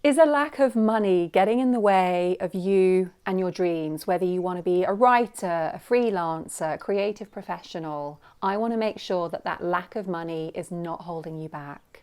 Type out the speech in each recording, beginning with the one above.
Is a lack of money getting in the way of you and your dreams? Whether you want to be a writer, a freelancer, a creative professional, I want to make sure that that lack of money is not holding you back.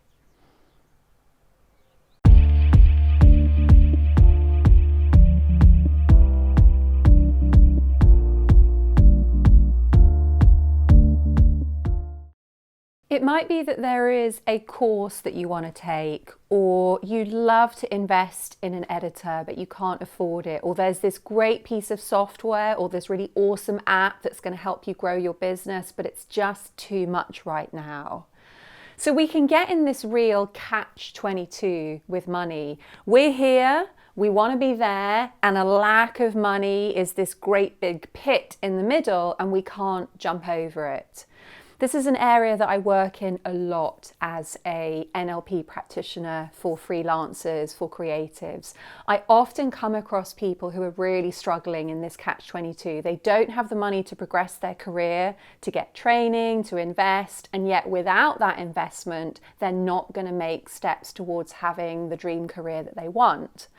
It might be that there is a course that you want to take, or you'd love to invest in an editor but you can't afford it, or there's this great piece of software or this really awesome app that's going to help you grow your business, but it's just too much right now. So we can get in this real catch-22 with money. We're here, we want to be there, and a lack of money is this great big pit in the middle and we can't jump over it. This is an area that I work in a lot as a NLP practitioner for freelancers, for creatives. I often come across people who are really struggling in this catch-22. They don't have the money to progress their career, to get training, to invest, and yet without that investment, they're not going to make steps towards having the dream career that they want.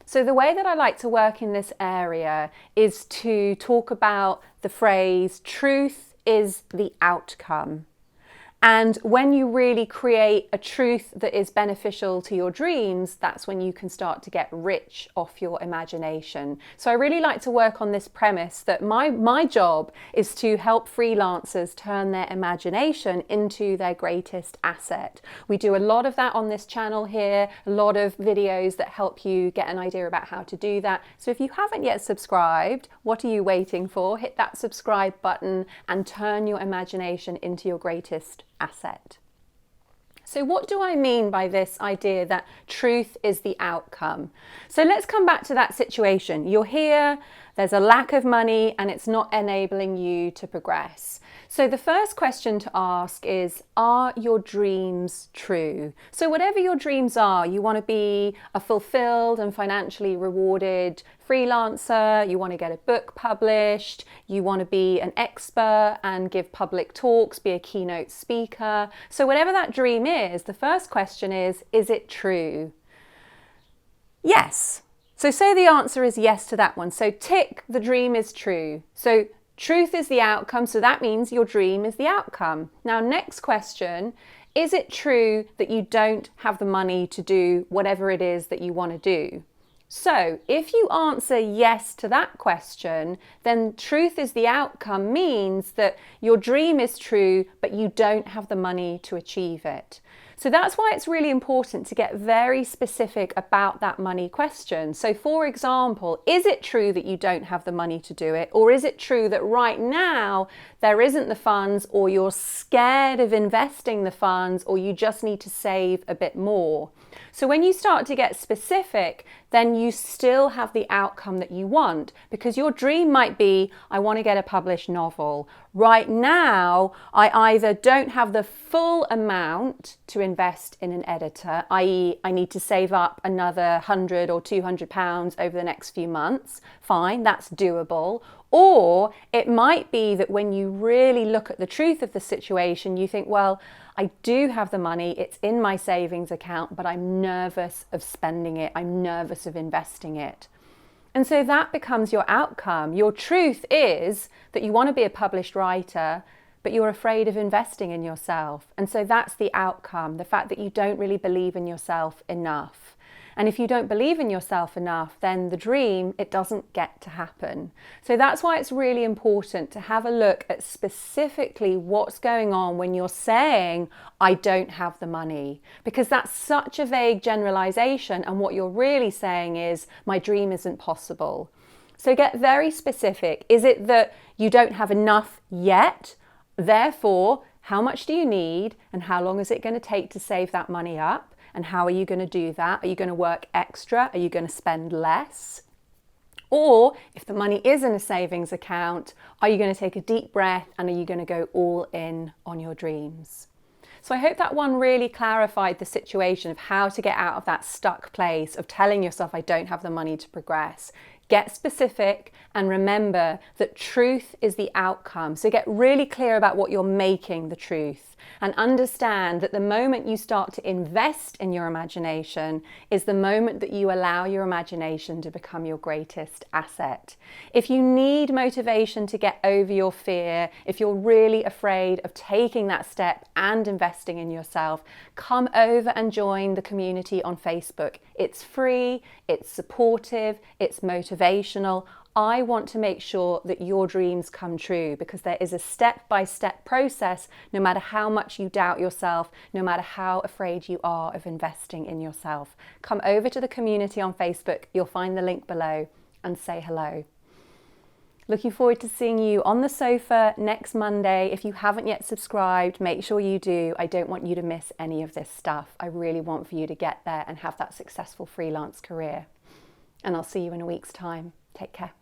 So the way that I like to work in this area is to talk about the phrase, truth is the outcome. And when you really create a truth that is beneficial to your dreams, that's when you can start to get rich off your imagination. So I really like to work on this premise that my job is to help freelancers turn their imagination into their greatest asset. We do a lot of that on this channel here, a lot of videos that help you get an idea about how to do that. So if you haven't yet subscribed, what are you waiting for? Hit that subscribe button and turn your imagination into your greatest asset. So what do I mean by this idea that truth is the outcome? So let's come back to that situation. You're here, there's a lack of money, and it's not enabling you to progress. So the first question to ask is, are your dreams true? So whatever your dreams are, you want to be a fulfilled and financially rewarded freelancer, you want to get a book published, you want to be an expert and give public talks, be a keynote speaker. So whatever that dream is, the first question is it true? Yes. So say the answer is yes to that one. So tick, the dream is true. So truth is the outcome, so that means your dream is the outcome. Now, next question, is it true that you don't have the money to do whatever it is that you want to do? So if you answer yes to that question, then truth is the outcome means that your dream is true, but you don't have the money to achieve it. So that's why it's really important to get very specific about that money question. So for example, is it true that you don't have the money to do it? Or is it true that right now there isn't the funds, or you're scared of investing the funds, or you just need to save a bit more? So when you start to get specific, then you still have the outcome that you want, because your dream might be, I want to get a published novel. Right now, I either don't have the full amount to invest in an editor, i.e. I need to save up another £100 or £200 over the next few months. Fine, that's doable. Or it might be that when you really look at the truth of the situation, you think, well, I do have the money, it's in my savings account, but I'm nervous of spending it, I'm nervous of investing it. And so that becomes your outcome. Your truth is that you want to be a published writer, but you're afraid of investing in yourself. And so that's the outcome, the fact that you don't really believe in yourself enough. And if you don't believe in yourself enough, then the dream, it doesn't get to happen. So that's why it's really important to have a look at specifically what's going on when you're saying, I don't have the money, because that's such a vague generalization. And what you're really saying is, my dream isn't possible. So get very specific. Is it that you don't have enough yet? Therefore, how much do you need, and how long is it going to take to save that money up? And how are you going to do that? Are you going to work extra? Are you going to spend less? Or if the money is in a savings account, are you going to take a deep breath and are you going to go all in on your dreams? So I hope that one really clarified the situation of how to get out of that stuck place of telling yourself, I don't have the money to progress. Get specific and remember that truth is the outcome. So get really clear about what you're making the truth, and understand that the moment you start to invest in your imagination is the moment that you allow your imagination to become your greatest asset. If you need motivation to get over your fear, if you're really afraid of taking that step and investing in yourself, come over and join the community on Facebook. It's free, it's supportive, it's motivational. I want to make sure that your dreams come true, because there is a step-by-step process no matter how much you doubt yourself, no matter how afraid you are of investing in yourself. Come over to the community on Facebook, you'll find the link below, and say hello. Looking forward to seeing you on the sofa next Monday. If you haven't yet subscribed, make sure you do. I don't want you to miss any of this stuff. I really want for you to get there and have that successful freelance career. And I'll see you in a week's time. Take care.